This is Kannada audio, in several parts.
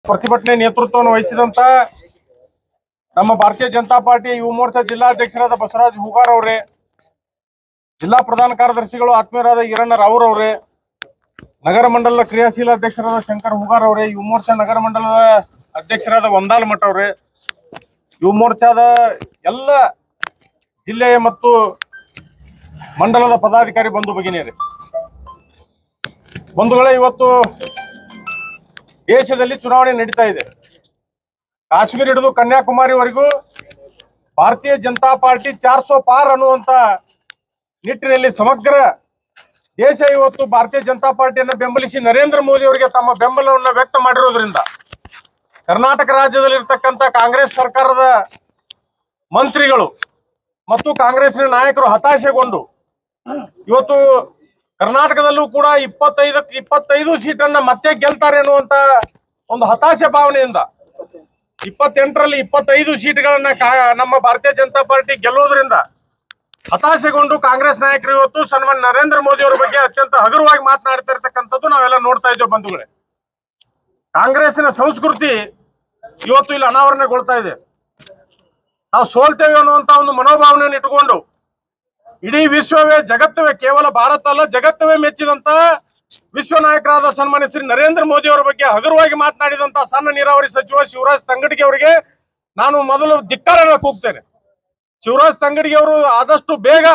ಪ್ರತಿಭಟನೆ ನೇತೃತ್ವವನ್ನು ವಹಿಸಿದಂತ ನಮ್ಮ ಭಾರತೀಯ ಜನತಾ ಪಾರ್ಟಿ ಯುವ ಮೋರ್ಚಾ ಜಿಲ್ಲಾಧ್ಯಕ್ಷರಾದ ಬಸವರಾಜ ಹೂಗಾರ್ ಅವರೇ, ಜಿಲ್ಲಾ ಪ್ರಧಾನ ಕಾರ್ಯದರ್ಶಿಗಳು ಆತ್ಮೀಯರಾದ ಈರಣ್ಣ ರಾವ್ ಅವರೇ, ನಗರ ಮಂಡಲದ ಕ್ರಿಯಾಶೀಲ ಅಧ್ಯಕ್ಷರಾದ ಶಂಕರ್ ಹೂಗಾರ್ ಅವರೇ, ಯುವ ಮೋರ್ಚಾ ನಗರ ಮಂಡಲದ ಅಧ್ಯಕ್ಷರಾದ ವಂದಾಲ್ ಮಠ ಅವರೇ, ಯುವ ಮೋರ್ಚಾದ ಎಲ್ಲ ಜಿಲ್ಲೆಯ ಮತ್ತು ಮಂಡಲದ ಪದಾಧಿಕಾರಿ ಬಂಧು ಭಗಿನಿಯರೇ, ಬಂಧುಗಳೇ, ಇವತ್ತು ದೇಶದಲ್ಲಿ ಚುನಾವಣೆ ನಡೀತಾ ಇದೆ. ಕಾಶ್ಮೀರ ಹಿಡಿದು ಕನ್ಯಾಕುಮಾರಿವರೆಗೂ ಭಾರತೀಯ ಜನತಾ ಪಾರ್ಟಿ 400 ಪಾರ್ ಅನ್ನುವಂತ ನಿಟ್ಟಿನಲ್ಲಿ ಸಮಗ್ರ ದೇಶ ಇವತ್ತು ಭಾರತೀಯ ಜನತಾ ಪಾರ್ಟಿಯನ್ನು ಬೆಂಬಲಿಸಿ ನರೇಂದ್ರ ಮೋದಿ ಅವರಿಗೆ ತಮ್ಮ ಬೆಂಬಲವನ್ನು ವ್ಯಕ್ತ ಮಾಡಿರೋದ್ರಿಂದ ಕರ್ನಾಟಕ ರಾಜ್ಯದಲ್ಲಿರ್ತಕ್ಕಂಥ ಕಾಂಗ್ರೆಸ್ ಸರ್ಕಾರದ ಮಂತ್ರಿಗಳು ಮತ್ತು ಕಾಂಗ್ರೆಸ್ನ ನಾಯಕರು ಹತಾಶೆಗೊಂಡು ಇವತ್ತು ಕರ್ನಾಟಕದಲ್ಲೂ ಕೂಡ 25 ಸೀಟನ್ನ ಮತ್ತೆ ಗೆಲ್ತಾರೆ ಅನ್ನುವಂತ ಒಂದು ಹತಾಶೆ ಭಾವನೆಯಿಂದ 28ರಲ್ಲಿ 25 ಸೀಟ್ಗಳನ್ನ ನಮ್ಮ ಭಾರತೀಯ ಜನತಾ ಪಾರ್ಟಿ ಗೆಲ್ಲೋದ್ರಿಂದ ಹತಾಶೆಗೊಂಡು ಕಾಂಗ್ರೆಸ್ ನಾಯಕರು ಇವತ್ತು ಸನ್ಮಾನ್ಯ ನರೇಂದ್ರ ಮೋದಿ ಅವರ ಬಗ್ಗೆ ಅತ್ಯಂತ ಹಗುರವಾಗಿ ಮಾತನಾಡ್ತಾ ಇರ್ತಕ್ಕಂಥದ್ದು ನಾವೆಲ್ಲ ನೋಡ್ತಾ ಇದ್ದೇವೆ ಬಂಧುಗಳೇ. ಕಾಂಗ್ರೆಸ್ಸಿನ ಸಂಸ್ಕೃತಿ ಇವತ್ತು ಇಲ್ಲಿ ಅನಾವರಣಗೊಳ್ತಾ ಇದೆ. ನಾವು ಸೋಲ್ತೇವೆ ಅನ್ನುವಂತ ಒಂದು ಮನೋಭಾವನೆಯನ್ನು ಇಟ್ಟುಕೊಂಡು ಇಡೀ ವಿಶ್ವವೇ ಜಗತ್ತವೇ, ಕೇವಲ ಭಾರತ ಅಲ್ಲ ಜಗತ್ತವೇ ಮೆಚ್ಚಿದಂತ ವಿಶ್ವ ನಾಯಕರಾದ ಸನ್ಮಾನ್ಯ ಶ್ರೀ ನರೇಂದ್ರ ಮೋದಿ ಅವರ ಬಗ್ಗೆ ಹಗುರವಾಗಿ ಮಾತನಾಡಿದಂತ ಸಣ್ಣ ನೀರಾವರಿ ಸಚಿವ ಶಿವರಾಜ್ ತಂಗಡಗಿ ಅವರಿಗೆ ನಾನು ಮೊದಲು ಧಿಕ್ಕಾರನ ಕೂಗ್ತೇನೆ. ಶಿವರಾಜ್ ತಂಗಡಗಿ ಅವರು ಆದಷ್ಟು ಬೇಗ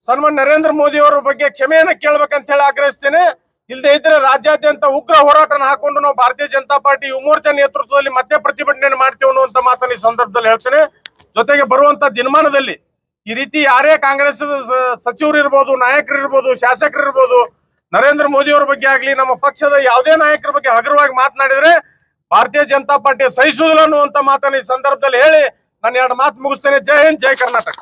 ಸನ್ಮಾನ್ಯ ನರೇಂದ್ರ ಮೋದಿ ಅವರ ಬಗ್ಗೆ ಕ್ಷಮೆಯನ್ನ ಕೇಳಬೇಕಂತ ಹೇಳಿ ಆಗ್ರಹಿಸ್ತೇನೆ. ಇಲ್ಲದೆ ಇದ್ರೆ ರಾಜ್ಯಾದ್ಯಂತ ಉಗ್ರ ಹೋರಾಟನ ಹಾಕೊಂಡು ನಾವು ಭಾರತೀಯ ಜನತಾ ಪಾರ್ಟಿ ಯುವ ಮೋರ್ಚಾ ನೇತೃತ್ವದಲ್ಲಿ ಮತ್ತೆ ಪ್ರತಿಭಟನೆ ಮಾಡ್ತೇವೆ ಅನ್ನುವಂತ ಮಾತನ್ನು ಈ ಸಂದರ್ಭದಲ್ಲಿ ಹೇಳ್ತೇನೆ. ಜೊತೆಗೆ ಬರುವಂತ ದಿನಮಾನದಲ್ಲಿ ಈ ರೀತಿ ಯಾರೇ ಕಾಂಗ್ರೆಸ್ ಸಚಿವರು ಇರ್ಬೋದು, ನಾಯಕರು ಇರ್ಬೋದು, ಶಾಸಕರು ಇರ್ಬೋದು, ನರೇಂದ್ರ ಮೋದಿ ಅವರ ಬಗ್ಗೆ ಆಗ್ಲಿ ನಮ್ಮ ಪಕ್ಷದ ಯಾವುದೇ ನಾಯಕರ ಬಗ್ಗೆ ಹಗುರವಾಗಿ ಮಾತನಾಡಿದ್ರೆ ಭಾರತೀಯ ಜನತಾ ಪಾರ್ಟಿ ಸಹಿಸುವುದಿಲ್ಲ ಅನ್ನುವಂತ ಮಾತನ್ನು ಈ ಸಂದರ್ಭದಲ್ಲಿ ಹೇಳಿ ನಾನು 2 ಮಾತು ಮುಗಿಸ್ತೇನೆ. ಜೈ ಹಿಂದ್, ಜೈ ಕರ್ನಾಟಕ.